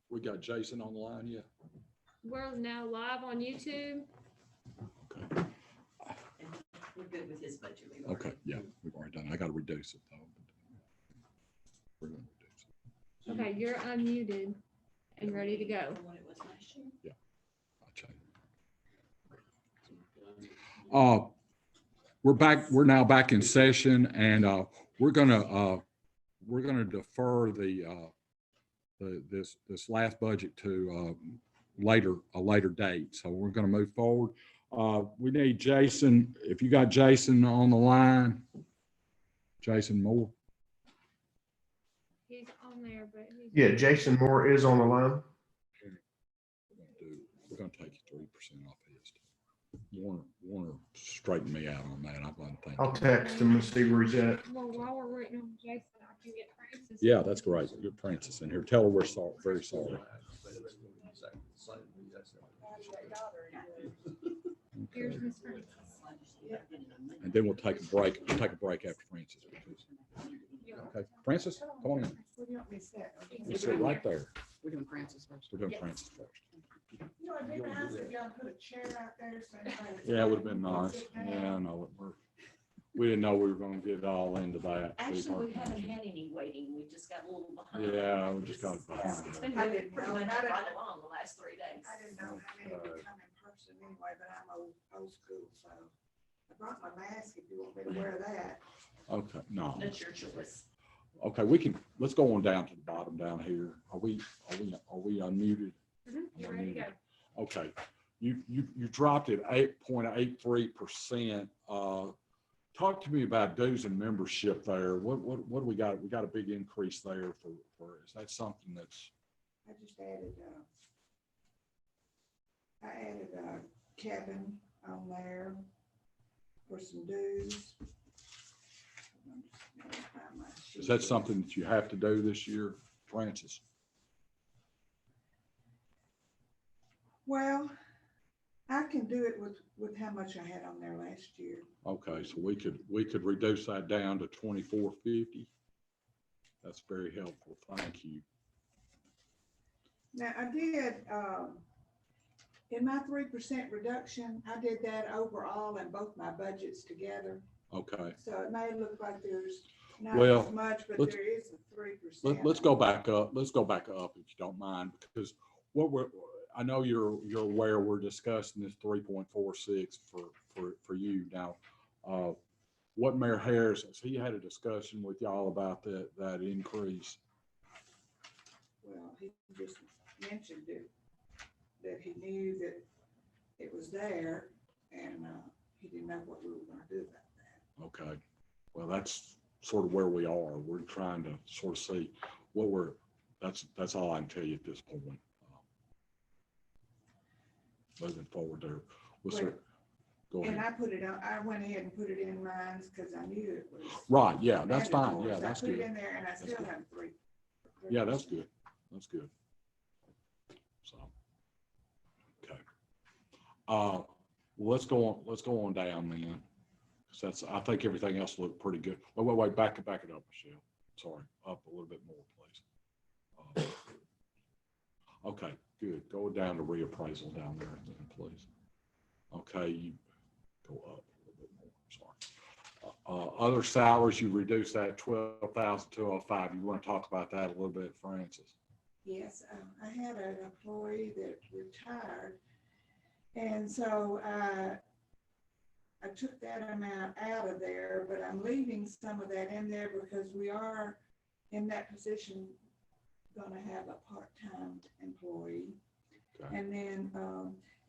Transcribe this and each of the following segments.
We got Jason on the line yet? We're now live on YouTube. Okay. We're good with his budget. Okay, yeah, we've already done it. I gotta reduce it though. We're gonna reduce it. Okay, you're unmuted and ready to go. What it was last year. I'll change it. We're back, we're now back in session and we're gonna defer this last budget to a later date. So we're gonna move forward. We need Jason, if you got Jason on the line, Jason Moore. He's on there, but he's. Yeah, Jason Moore is on the line. We're gonna take you 3% off his. Warner straighten me out on that. I'm gonna thank I'll you. text him and see where he's at. Well, while we're waiting on Jason, I can get Francis. Yeah, that's great. Get Francis in here. Tell her we're sorry, very sorry. Here's Miss Francis. And then we'll take a break. We'll take a break after Francis. Okay, Francis, come on in. You sit right there. We're doing Francis first. We're doing Francis first. You know, it'd be nice if y'all put a chair out there. So everybody- Yeah, it would have been nice. Yeah, I know. We didn't know we were gonna get all into that. Actually, we haven't had any waiting. We just got a little behind. Yeah, we just got behind. It's been I moving didn't pretty know. much I didn't- right along the last 3 days. I didn't know how many would come in person anyway, but I'm old school, so I brought my mask if you want me to wear that. Okay, no. That's your choice. Okay, let's go on down to the bottom down here. Are we unmuted? You ready to go? Okay, you dropped it 8.83%. Talk to me about dues and membership there. What do we got? We got a big increase there is that something that's, I just added, Kevin on there for some dues. is that something that you have to do this year, Francis? Well, I can do it with how much I had on there last year. Okay, so we could reduce that down to 2450. That's very helpful. Thank you. Now, I did, in my 3% reduction, I did that overall in both my budgets together. Okay, So it may look like there's not Well, as much, but let's- there is a 3%. let's go back up. Let's go back up if you don't mind, because I know you're aware we're discussing this 3.46 for you now. What Mayor Harris, has he had a discussion with y'all about that increase? Well, he just mentioned it, that he knew that it was there, and he didn't know what we were gonna do about that. Okay, well, that's sort of where we are. We're trying to sort of see that's all I can tell you at this point. Moving forward there. Go And ahead. I put it on, I went ahead and put it in mine, because I knew it was. Right, yeah, that's fine. mandatory. Yeah, So that's I put it good. in there, and I still good. have 3. Yeah, that's good. That's good. So, okay. Let's go on down then. 'Cause that's, I think everything else looked pretty good. Wait, back it up, Michelle. Sorry, up a little bit more, please. Okay, good. Go down to reappraisal down there, then, please. Okay, you go up a little bit more, sorry. Other salaries, you reduced that 12,205. You want to talk about that a little bit, Francis? Yes, I had an employee that retired, and so I took that amount out of there, but I'm leaving some of that in there because we are in that position gonna have a part-time employee. Okay. And then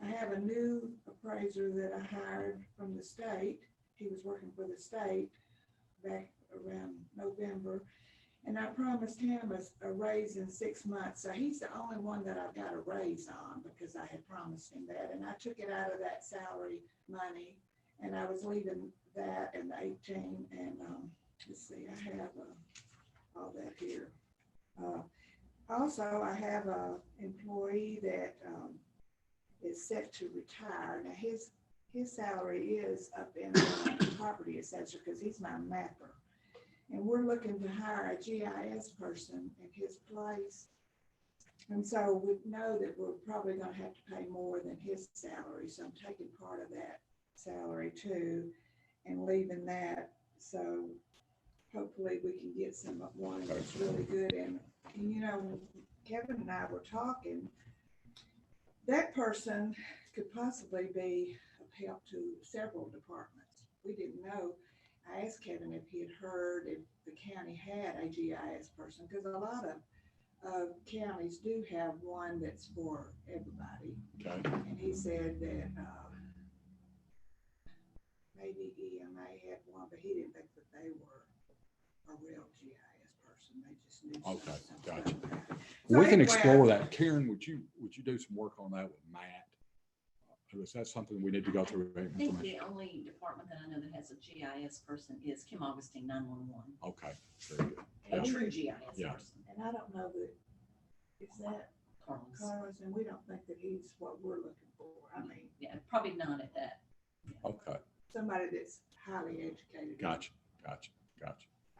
I have a new appraiser that I hired from the state. He was working for the state back around November. And I promised him a raise in 6 months. So he's the only one that I've got a raise on because I had promised him that. And I took it out of that salary money. And I was leaving that in the 18. And let's see, I have all that here. Also, I have a employee that is set to retire. Now his salary is up in the property assessor because he's my mapper. And we're looking to hire a GIS person in his place. And so we know that we're probably gonna have to pay more than his salary, so I'm taking part of that salary too and leaving that, so hopefully we can get one that's really good. And you know, when Kevin and I were talking, that person could possibly be of help to several departments. We didn't know. I asked Kevin if he had heard if the county had a GIS person, because a lot of counties do have one that's for everybody. Okay, And he said that maybe EMA had one, but he didn't think that they were a real GIS person. They just knew Okay, something gotcha. about it. So we can anyway, explore that. Karen, would you do some work on that with Matt? Is that something we need to go through? I think information? the only department that I know that has a GIS person is Kim Augustine 911. Okay, very good. A Yeah. true GIS Yeah. person. And I don't know that, is that Carlos. Carlos, and we don't think that he's what we're looking for. I mean, Yeah, probably not at that. Okay, somebody that's highly educated. gotcha.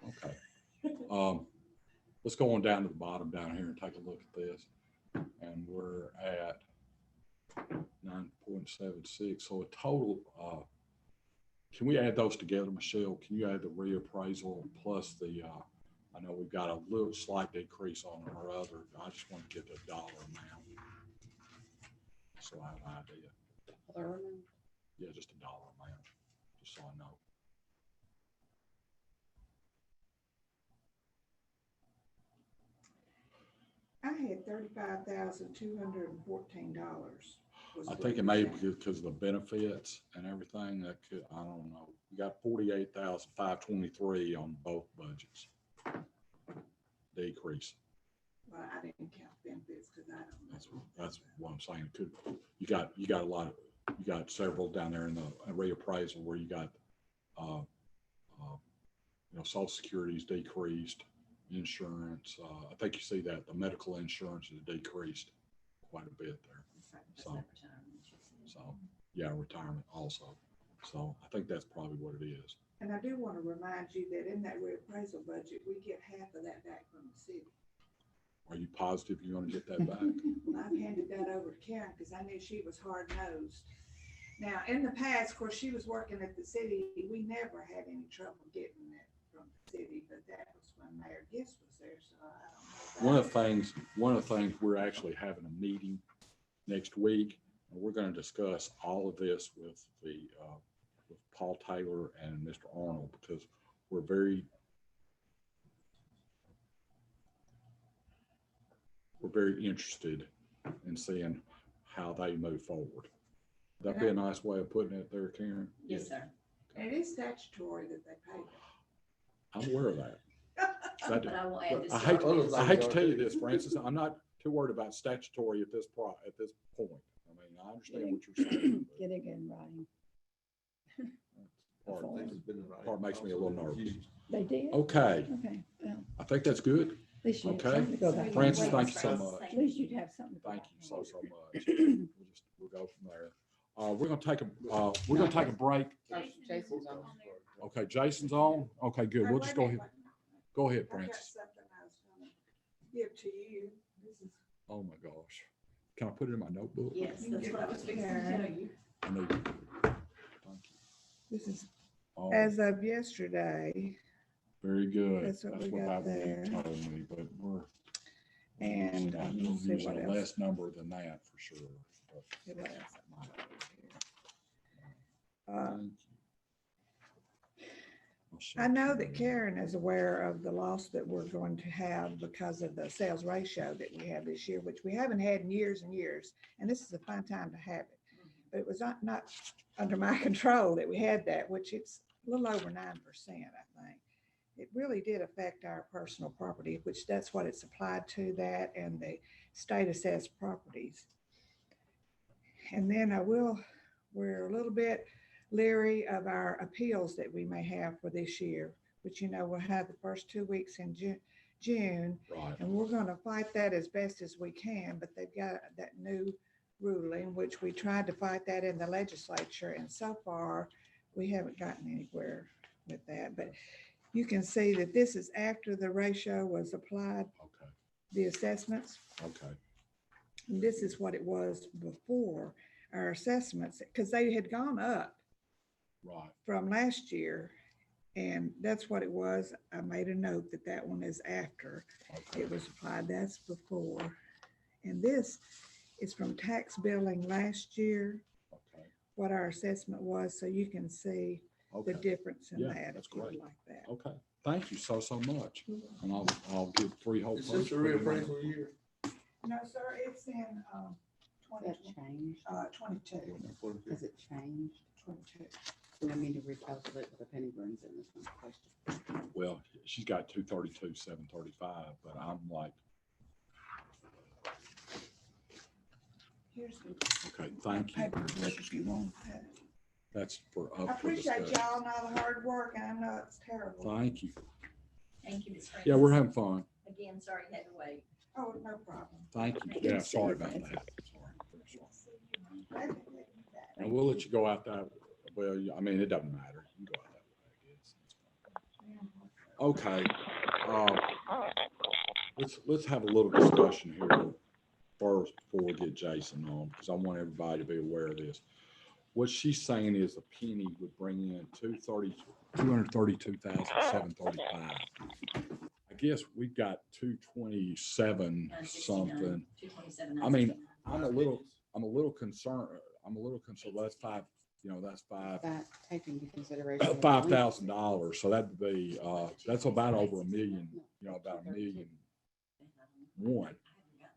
Okay. Let's go on down to the bottom down here and take a look at this. And we're at 9.76. So a total, can we add those together, Michelle? Can you add the reappraisal plus the, I know we've got a little slight decrease on our other, I just want to get the dollar amount. So I have an idea. Yeah, just a dollar amount, just so I know. I had $35,214. I think it may be because of the benefits and everything that could, I don't know. We got 48,523 on both budgets. Decrease. Well, I didn't count benefits because I don't know. That's what I'm saying. Could, you got a lot of, you got several down there in the reappraisal where you got, Social Security's decreased, insurance. I think you see that the medical insurance is decreased quite a bit there. So, yeah, retirement also. So I think that's probably what it is. And I do want to remind you that in that reappraisal budget, we get half of that back from the city. Are you positive you're going to get that back? Well, I've handed that over to Karen because I knew she was hard nosed. Now, in the past, of course, she was working at the city. We never had any trouble getting it from the city, but that was when Mayor Gist was there, so I don't know. One of the things, we're actually having a meeting next week, and we're going to discuss all of this with with Paul Taylor and Mr. Arnold, because we're very interested in seeing how they move forward. That'd be a nice way of putting it there, Karen. Yes, sir. And it is statutory that they pay them. I'm aware of that. But I will add this. I hate, to I hate to tell you this, Francis, I'm not too worried about statutory at this point. I mean, I understand what you're saying. but Get it in writing. Part makes me a little nervous. They did? Okay, Okay, well, I think that's good. at least you have Okay. something to go back. Francis, on. thank you so Francis, much. At least you'd have something to go Thank back you on. so much. We'll go from there. We're gonna take a break. Jason's on there. Okay, Jason's on. Okay, good. We'll Hey, just wait go a ahead. minute. Go ahead, I've got Francis. something I was gonna give to you. This is, Oh my gosh. Can I put it in my notebook? Yes, that's what I was fixing to tell you. I need it. Thank you. this is Oh, as of yesterday, very good. that's what we got Pat Wood there. told me, but we're and we're let's see using what a else. less number than that for sure. But What else am I over here? thank you. I'll show I know you. that Karen is aware of the loss that we're going to have because of the sales ratio that we have this year, which we haven't had in years and years. And this is a fun time to have it. But it was not under my control that we had that, which it's a little over 9%, I think. It really did affect our personal property, which that's what it's applied to, that and the state assessed properties. And then we're a little bit leery of our appeals that we may have for this year, which, we'll have the first 2 weeks in June, Right. and we're going to fight that as best as we can, but they've got that new ruling, which we tried to fight that in the legislature, and so far we haven't gotten anywhere with that. But you can see that this is after the ratio was applied, Okay. the assessments. Okay. And this is what it was before our assessments, because they had gone up Right. from last year. And that's what it was. I made a note that that one is after Okay. it was applied. That's before. And this is from tax billing last year, Okay. what our assessment was, so you can see the Okay. difference in Yeah, that. that's if you would great. like that. Okay. Thank you so much. And I'll give Freehold. Is this a reappraisal year? No, sir, it's in, That changed? 22. Has it changed? 22. Do I need to recalculate what the penny brings in this one question? Well, she's got 232, 735, but I'm like, Here's the okay, thank you. paperwork if you want that. That's for I up for appreciate discussion. y'all and all the hard work, and I know it's terrible. Thank you. Thank you, Ms. Francis. Yeah, we're having fun. Again, sorry you had to wait. Oh, no problem. Thank you. Yeah, sorry about that. Sorry. Glad to get you back. And we'll let you go out that, well, I mean, it doesn't matter. You can go out that way, I guess. Okay. Let's have a little discussion here first before we get Jason on, because I want everybody to be aware of this. What she's saying is a penny would bring in 232,735. I guess we've got 227 something. 227. I mean, I'm a little concerned. That's five, that's That taking into consideration. $5,000. So that'd be, that's about over $1 million, about $1,000,001.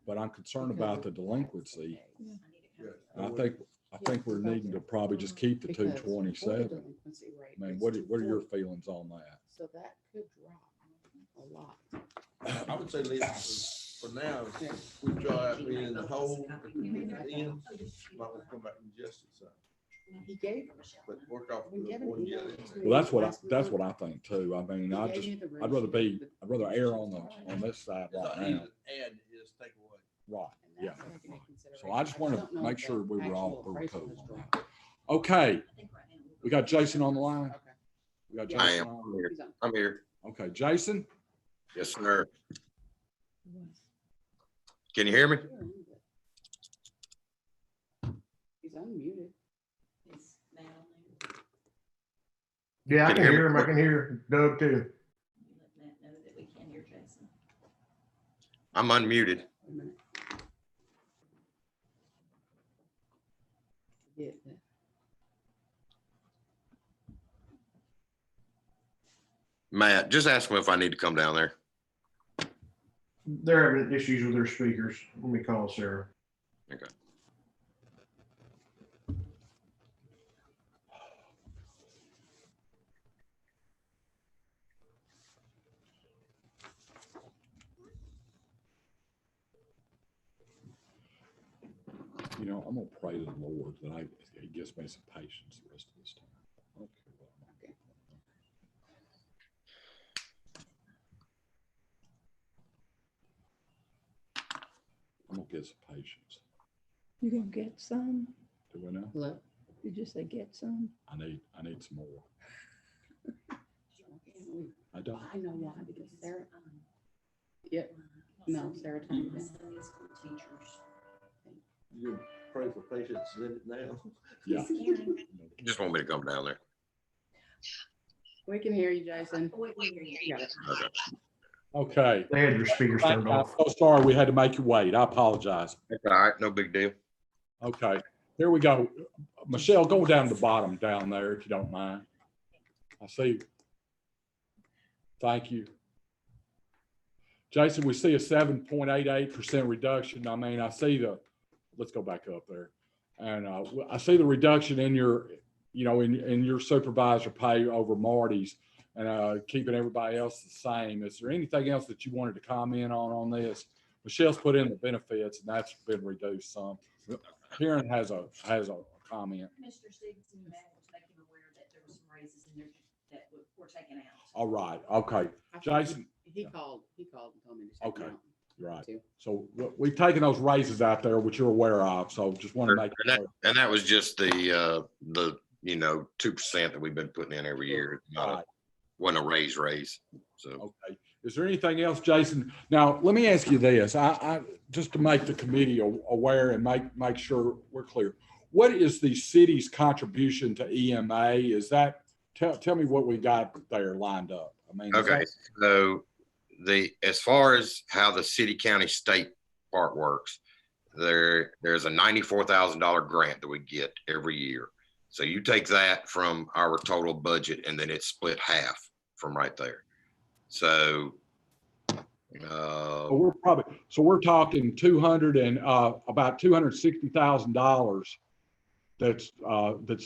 But I'm concerned about the delinquency. And I think we're needing to probably just keep the 227. I mean, what are your feelings on that? So that could drop a lot. I would say leave it for now. We try it being in the hole at the end. Might want to come back and adjust it some, He gave, but work off We the gave an one year. email to- Well, that's what I think too. I mean, I'd rather err on this side It's not right even now. add, it's take away. Right, and yeah. that's taken into consideration. So I just want don't to know make if sure the we were all actual we were appraisal cool has on dropped. that. Okay, I think right now we got Jason on the line. Okay. We got Yeah. I Jason am. on. He's on. I'm here. Okay, Jason? Yes, sir. Can you hear me? He's unmuted. Is Matt on there? Yeah, I Can can you hear hear me? him. I can hear Doug too. You let Matt know that we can hear Jason. I'm unmuted. Wait a minute. Get that. Matt, just ask them if I need to come down there. They're having issues with their speakers. Let me call Sarah. Okay. I'm gonna pray to the Lord that he gives me some patience the rest of this time. I don't care what I'm Okay. I'm gonna get some patience. You gonna get some? Do we know? Hello? Did you say get some? I need some more. I don't. I know why, because Sarah, yeah, no, Sarah told me that. Sunday school teachers. You pray for patience, send it now. Yeah. Karen, You just want me to come down there. We can hear you, Jason. we hear you. You got it. Okay. Okay. They had their speakers turned I'm off. so sorry we had to make you wait. I apologize. That's all right. No big deal. Okay, here we go. Michelle, go down to the bottom down there if you don't mind. I see. Thank you. Jason, we see a 7.88% reduction. I mean, I see let's go back up there. And I see the reduction in your, in your supervisor pay over Marty's and keeping everybody else the same. Is there anything else that you wanted to comment on this? Michelle's put in the benefits and that's been reduced some. Karen has a comment. Commissioner Stevenson, Matt was making aware that there were some raises in there that were taken out. All right, okay, I think Jason, He called and told me to check Okay. them out. right. Too. So we've taken those raises out there, which you're aware of, so just want to make. And that was just the 2% that we've been putting in every year. It's not Right, wasn't a raise. So okay. Is there anything else, Jason? Now, let me ask you this, just to make the committee aware and make sure we're clear. What is the city's contribution to EMA? Is that, tell me what we got there lined up. I mean, is Okay, that- so as far as how the city, county, state part works, there's a $94,000 grant that we get every year. So you take that from our total budget and then it's split half from right there. So, so we're talking 200 and, about $260,000 that's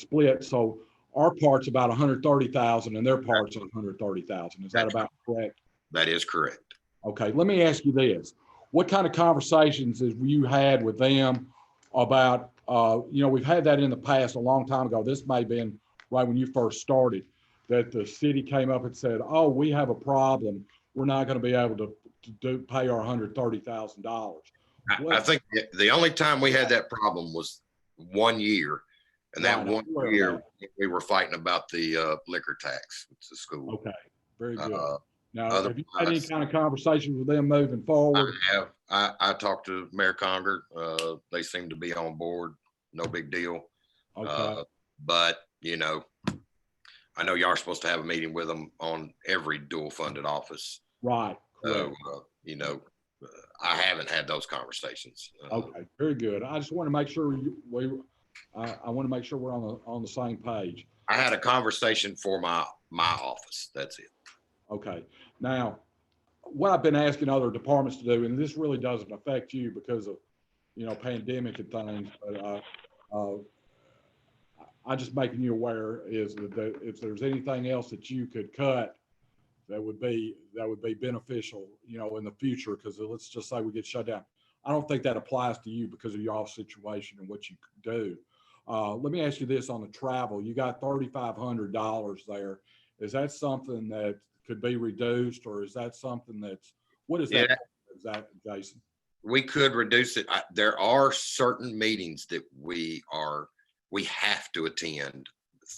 split. So our part's about 130,000 and their part's 130,000. Is that about correct? that is correct. Okay, let me ask you this. What kind of conversations have you had with them about, we've had that in the past a long time ago. This may have been right when you first started, that the city came up and said, oh, we have a problem. We're not going to be able to pay our $130,000. I think the only time we had that problem was 1 year. And that Right, one I'm aware of year, we were fighting about the liquor tax with the school. Okay, very good. Uh, Now, have you had any otherwise- kind of conversations with them moving forward? I talked to Mayor Conger. They seem to be on board. No big deal. Okay, But, I know y'all are supposed to have a meeting with them on every dual funded office. right, So, correct. I haven't had those conversations. Okay, very good. I just want to make sure I want to make sure we're on the same page. I had a conversation for my office. That's it. Okay, now, what I've been asking other departments to do, and this really doesn't affect you because of, pandemic and things, but I'm just making you aware is that if there's anything else that you could cut that would be beneficial, in the future, because let's just say we get shut down. I don't think that applies to you because of your situation and what you could do. Let me ask you this on the travel. You got $3,500 there. Is that something that could be reduced, or is that something what is that? Yeah. Is that, Jason? We could reduce it. There are certain meetings that we have to attend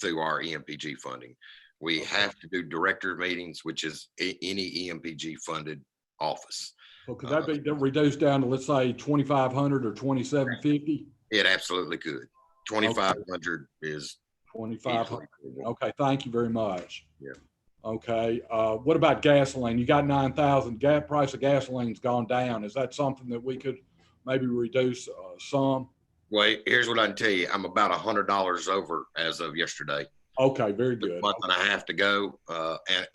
through our EMPG funding. We have to do director meetings, which is any EMPG funded office. So could that be reduced down to, let's say, 2,500 or 2,750? It absolutely could. 2,500 is 2,500. Okay, thank you very much. Yeah. Okay, what about gasoline? You got 9,000. Price of gasoline's gone down. Is that something that we could maybe reduce some? Well, here's what I can tell you. I'm about $100 over as of yesterday. Okay, very good. A month and a half to go.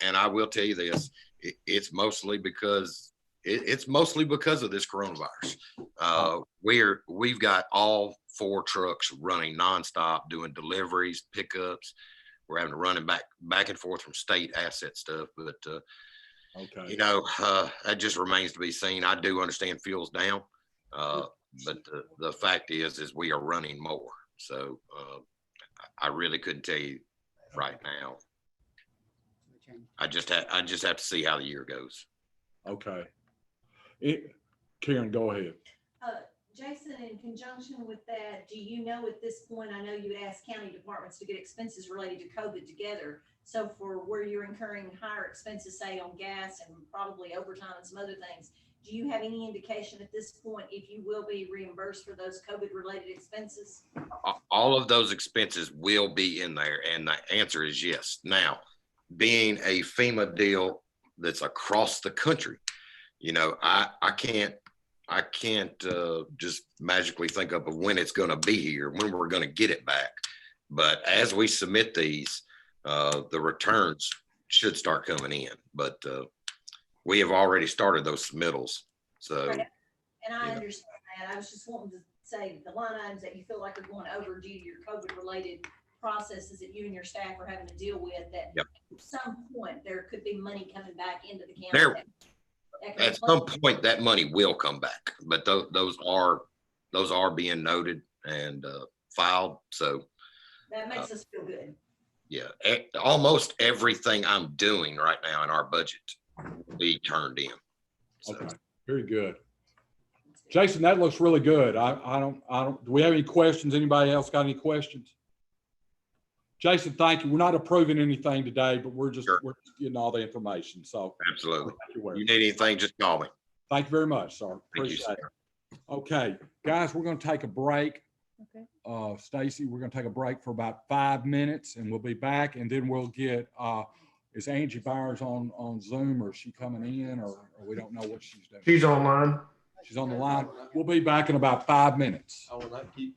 And I will tell you this, it's mostly because of this coronavirus. We've got all 4 trucks running nonstop, doing deliveries, pickups. We're having to run back and forth from state asset stuff, but Okay. that just remains to be seen. I do understand fuel's down, but the fact is we are running more. So I really couldn't tell you right now. I just have to see how the year goes. Okay. Karen, go ahead. Jason, in conjunction with that, do you know at this point, I know you asked county departments to get expenses related to COVID together. So for where you're incurring higher expenses, say on gas and probably overtime and some other things, do you have any indication at this point if you will be reimbursed for those COVID related expenses? All of those expenses will be in there, and the answer is yes. Now, being a FEMA deal that's across the country, I can't just magically think of when it's going to be here, when we're going to get it back. But as we submit these, the returns should start coming in. But we have already started those submittals. So, Right. And I understand that. I was just wanting to say the line items that you feel like are going over due to your COVID related processes that you and your staff are having to deal with, that Yep. at some point there could be money coming back into the county. There- that could at some point, that money will come back. But those are being noted and filed. So, That makes us feel good. yeah, almost everything I'm doing right now in our budget will be turned in. So, Okay, very good. Jason, that looks really good. I don't, do we have any questions? Anybody else got any questions? Jason, thank you. We're not approving anything today, but we're just Sure. getting all the information. So Absolutely. thank you, Ware. You need anything, just call me. Thank you very much, sir. Thank you, Appreciate sir. it. Okay, guys, we're going to take a break. Okay. Stacy, we're going to take a break for about 5 minutes and we'll be back and then we'll get, is Angie Byers on Zoom or is she coming in or we don't know what she's doing? She's online. She's on the line. We'll be back in about 5 minutes. I will not keep.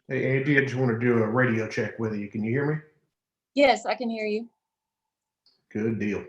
Hey, Angie, I just want to do a radio check with you. Can you hear me? Yes, I can hear you. Good deal.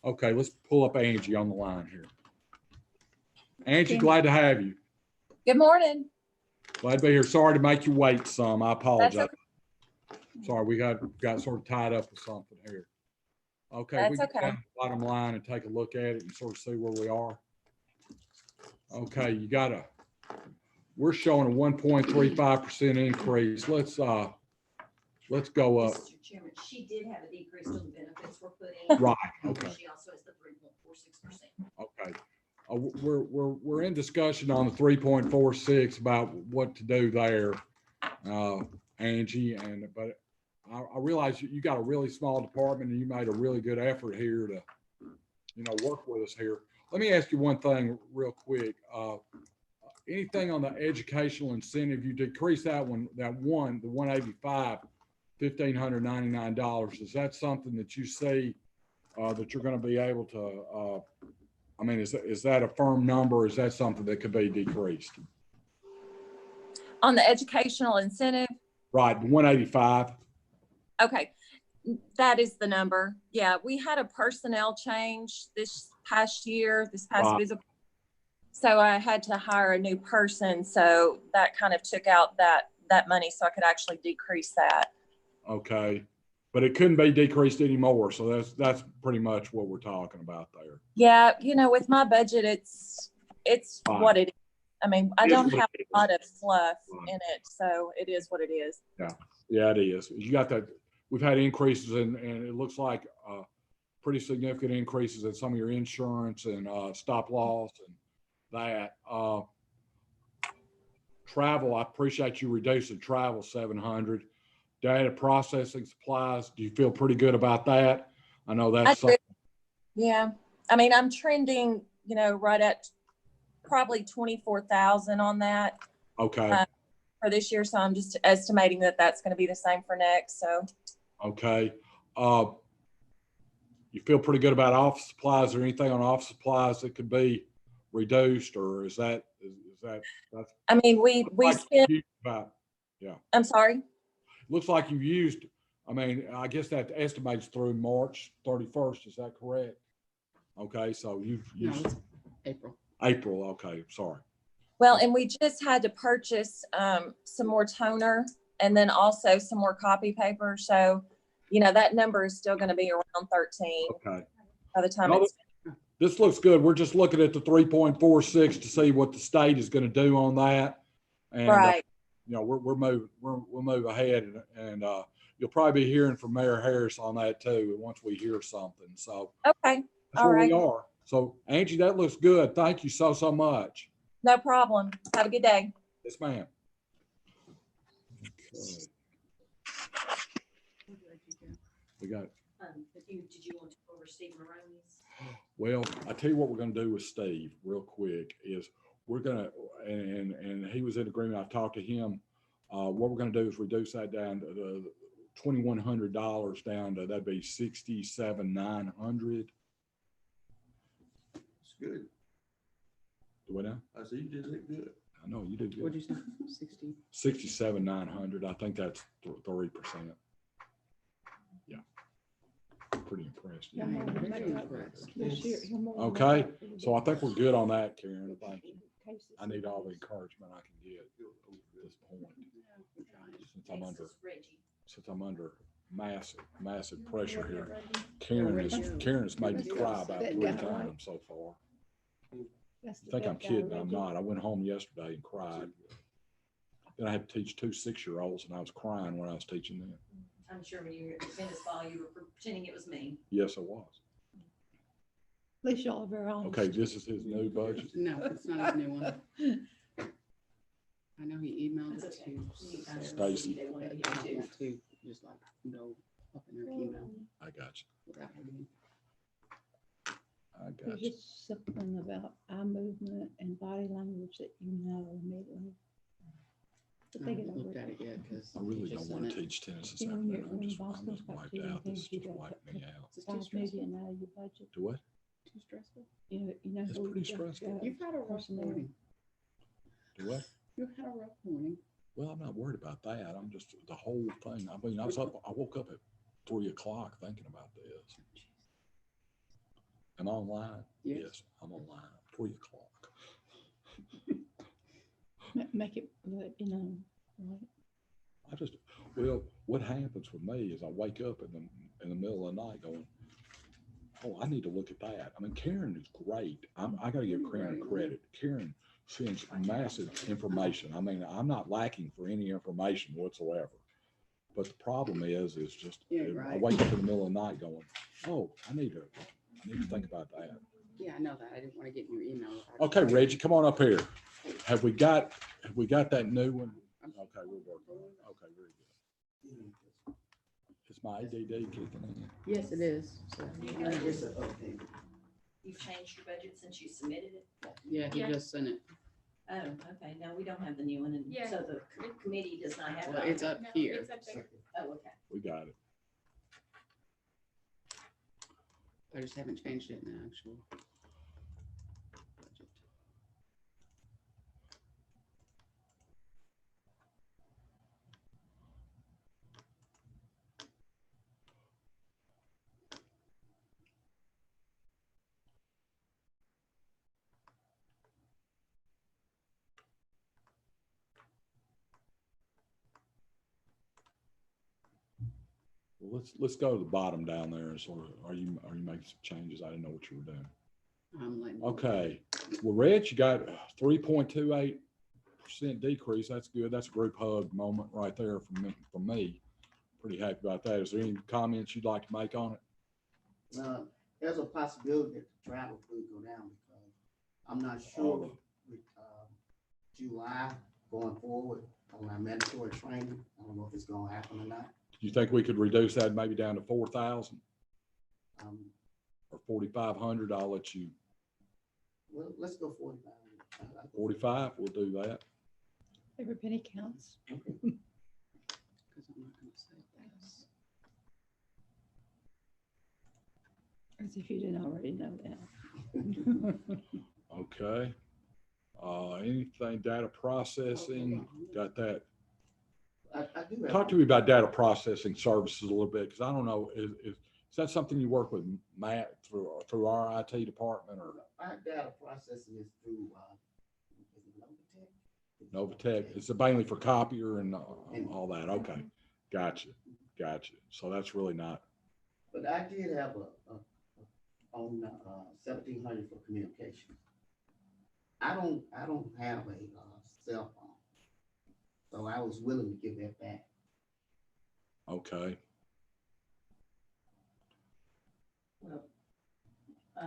Okay, let's pull up Angie on the line here. Angie, Can- glad to have you. Good morning. Glad to be here. Sorry to make you wait some. I That's apologize. okay. Sorry, we got sort of tied up with something here. Okay, we That's can okay. down to the bottom line and take a look at it and sort of see where we are. Okay, we're showing a 1.35% increase. Let's go up. Mr. Chairman, she did have a decrease on the benefits we're putting. Right, okay. She also has the 3.46%. Okay. We're in discussion on the 3.46 about what to do there, Angie, but I realize you got a really small department and you made a really good effort here to, work with us here. Let me ask you one thing real quick. Anything on the educational incentive, you decreased the 185, $1,599. Is that something that you see that you're going to be able to, is that a firm number? Or is that something that could be decreased? On the educational incentive, Right, 185. okay, that is the number. Yeah, we had a personnel change this past Right. physical. So I had to hire a new person. So that kind of took out that money so I could actually decrease that. Okay, but it couldn't be decreased anymore. So that's pretty much what we're talking about there. Yeah, with my budget, it's Fine. what it is. I mean, I It is don't what have it a lot of fluff Fine. in it, so it is what it is. Yeah, it is. You got that. We've had increases and it looks like pretty significant increases in some of your insurance and stop loss and that. Travel, I appreciate you reducing travel 700. Data processing supplies, do you feel pretty good about that? I know that's I do. something. Yeah, I mean, I'm trending, right at probably 24,000 on that Okay, for this year. So I'm just estimating that that's going to be the same for next. So okay. You feel pretty good about office supplies or anything on office supplies that could be reduced, or is that that's I mean, we like spent. you about, I'm sorry. looks like you've used, I guess that estimates through March 31st. Is that correct? Okay, so you've No, used it's April. April. Okay, sorry. Well, and we just had to purchase some more toner and then also some more copy paper. So, that number is still going to be around 13 Okay. by the time No, it's. This looks good. We're just looking at the 3.46 to see what the state is going to do on that. And, Right. we're moving, we'll move ahead and you'll probably be hearing from Mayor Harris on that too, once we hear something. So Okay. that's All where we right. are. So Angie, that looks good. Thank you so much. No problem. Have a good day. Yes, ma'am. Okay. We got, Did you want to go over Steve Maroney's? well, I tell you what we're gonna do with Steve real quick is we're gonna, and he was in agreement. I talked to him. What we're gonna do is reduce that down to the $2,100 down to, that'd be $67,900. It's good. Do we know? I see you did it good. I know you do What'd good. you say? 60? 67,900. I think that's 3%. Yeah. Pretty impressed. Yeah, Yeah. I'm pretty impressed. This year, he'll more than Okay, make up for the so I think we're good on that, Karen. Thank you. cases. I need all the encouragement I can get at this point. Since I'm under massive pressure here. Karen has made me cry about 3 times so far. That's I the think I'm bad guy, kidding. I'm Reggie. not. I went home yesterday and cried. Then I had to teach 2 6-year-olds and I was crying when I was teaching them. I'm sure when you were at Venice Ball, you were pretending it was me. Yes, I was. At least y'all are very honest. Okay, this is his new budget. No, it's not his new one. I know he emailed That's it okay. to Stacy. They but wanted I you don't to. want to just go up in her email I got you. without her being. I There's got you. just something about eye movement and body language that immediately. But I they get haven't over looked at it. it yet because. I really don't want to teach tennis this You know, when afternoon. you're- I'm when just Boston's got wiped too many out. This things, you just got wiped me out. It's too Five stressful. million out of your budget. Do what? Too stressful. You know. It's who pretty you got, stressful. You've had a rough personnel. morning. Do what? You've had a rough morning. Well, I'm not worried about that. I'm just, the whole thing. I mean, I woke up at 3 o'clock thinking about this. Am I online? Yes. I'm online, 3:00. Make it, let you know, right? I just, well, what happens with me is I wake up in the middle of the night going, oh, I need to look at that. I mean, Karen is great. I gotta give Karen credit. Karen sends massive information. I mean, I'm not lacking for any information whatsoever. But the problem is just, Yeah, I right. wake up in the middle of the night going, oh, I need to think about that. Yeah, I know that. I didn't want to get in your email. Okay, Reggie, come on up here. Have we got that new one? Okay, we're working on it. Okay, very good. Is my ADD kicking in? Yes, it is. So, You've changed your budget since you submitted it? yeah, he just sent it. Oh, okay, no, we don't have the new one, and Yeah. so the committee does not have Well, it. it's up No, here. it's up there. Oh, okay. We got it. I just haven't changed it in the actual budget. Well, let's go to the bottom down there and sort of, are you making some changes? I didn't know what you were doing. I'm letting. Okay, well, Reg, you got 3.28% decrease. That's good. That's a group hug moment right there from me. Pretty happy about that. Is there any comments you'd like to make on it? There's a possibility that the travel could go down because I'm not sure with July going forward on our mandatory training. I don't know if it's gonna happen or not. Do you think we could reduce that maybe down to 4,000 Um, or 4,500? I'll let you, well, let's go 45. 45, we'll do that. Every penny counts. Because I'm not gonna say this. As if you didn't already know that. Okay. Anything data processing, got that? I do have. Talk to me about data processing services a little bit, because I don't know, is that something you work with Matt through our IT department or Our data processing is through, is it Novatech? It's mainly for copier and all that. Okay, gotcha. So that's really not, But I did have on 1,700 for communication. I don't have a cell phone, so I was willing to give that back. okay. Well,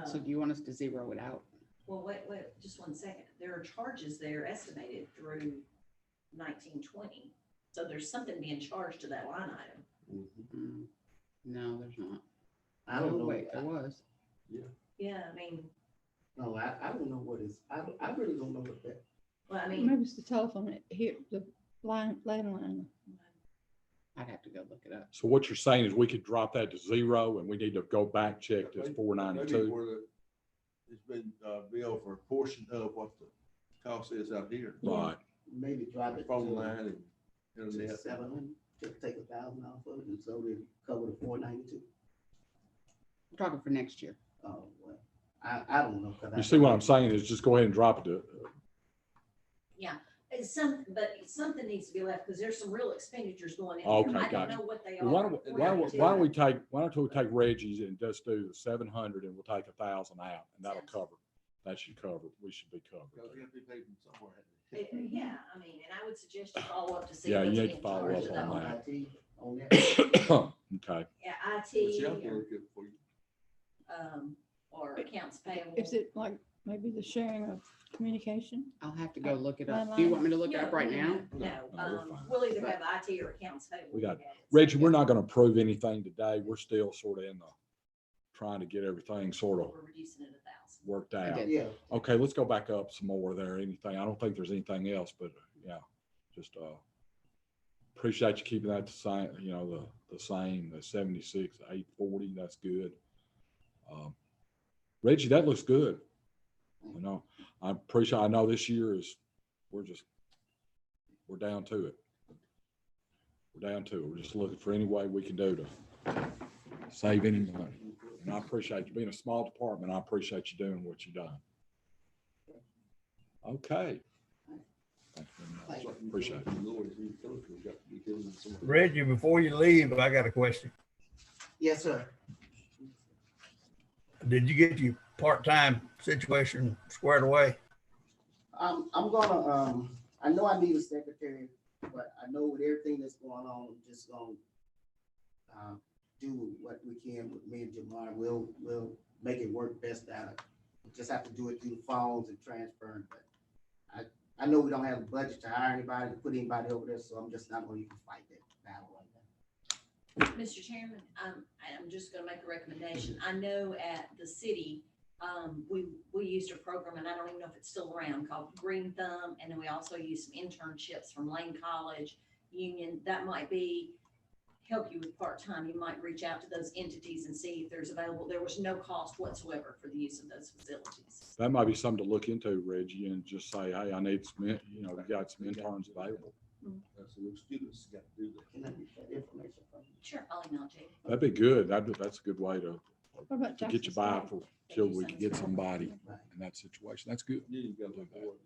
So do you want us to zero it out? well, wait, just 1 second. There are charges there estimated through 1920. So there's something being charged to that line item. Mm, No, there's not. I don't know. Wait, there was. Yeah, I mean, No, I don't know what is, I really don't know what that. well, I mean, Maybe it's the telephone here, the landline. I'd have to go look it up. So what you're saying is we could drop that to 0 and we need to go back check this Maybe 492? where it's been billed for a portion of what the cost is out here. Right. Maybe drop it Phone to line and internet. 700, just take 1,000 off of it, and so they cover the 492. We're talking for next year. Oh, well, I don't know. 'Cause You see what I'm saying is just go ahead and drop it to, it's something needs to be left because there's some real expenditures going in. Okay, I don't gotcha. know what they are. well, why don't we take Reggie's and just do the 700 and we'll take 1,000 out and that'll cover, that should cover, we should be covered. Because we have to be paid from somewhere. Yeah, I mean, and I would suggest you follow up to see Yeah, you what's need being to follow charged up to on that. that. IT on that. Okay, Yeah, What's the IT outdoor good for you? or accounts payable. Is it like maybe the sharing of communication? I'll have to go look it up. Do you want me to look it up right now? No, No, we're fine. we'll either have IT or accounts payable. We got- look at it. Reggie, we're not gonna approve anything today. We're still sort of in the, trying to get everything sort of We're reducing it 1,000. worked I out. did. Yeah, Okay, let's go back up some more there. Anything? I don't think there's anything else, but yeah, just appreciate you keeping that the same, the same, the 76, 840, that's good. Reggie, that looks good. I appreciate, I know this year we're down to it. We're just looking for any way we can do to save any money. And I appreciate you being a small department. I appreciate you doing what you've done. Okay. Thank you very much. Appreciate it. Reggie, before you leave, I got a question. Yes, sir. Did you get your part-time situation squared away? I'm gonna, I know I need a secretary, but I know with everything that's going on, I'm just gonna do what we can with me and Jamar. We'll make it work best out of it. We just have to do it through the phones and transferring, but I know we don't have the budget to hire anybody, to put anybody over there, so I'm just not gonna even fight that battle right now. Mr. Chairman, I'm just gonna make a recommendation. I know at the city, we used a program, and I don't even know if it's still around, called Green Thumb, and then we also used some internships from Lane College, Union. That might help you with part-time. You might reach out to those entities and see if there's available. There was no cost whatsoever for the use of those facilities. That might be something to look into, Reggie, and just say, hey, I need some, we got some interns available. That's the students got to do that. Can I get that information from you? Sure, I'll email it to you. That'd be good. That's a good way to What about get you Jackson by State? for, till we can get somebody Right. in that situation. That's good. You ain't got like board,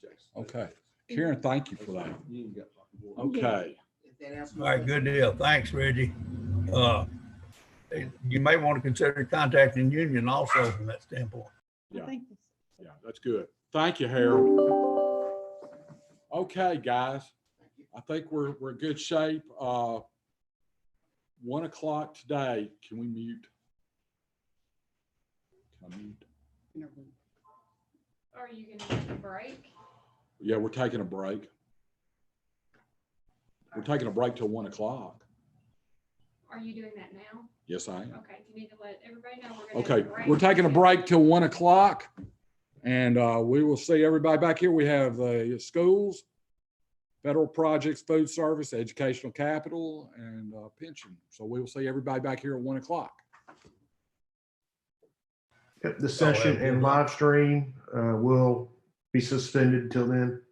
Jackson. Okay. Karen, thank you for that. You ain't got like board. Okay. If that answers All right, good deal. Thanks, Reggie. You may want to consider contacting Union also from that standpoint. I Yeah. think it's- Yeah, that's good. Thank you, Harold. Okay, guys, I think we're in good shape. 1 o'clock today. Can we mute? Can I mute? Interlude. Are you gonna take a break? Yeah, we're taking a break. We're taking a break till 1 o'clock. Are you doing that now? Yes, I am. Okay, you need to let everybody know we're gonna. have Okay, a break. we're taking a break till 1 o'clock. And we will see everybody back here. We have the schools, federal projects, food service, educational capital, and pension. So we will see everybody back here at 1 o'clock. Yep, the session and live stream will be suspended until then.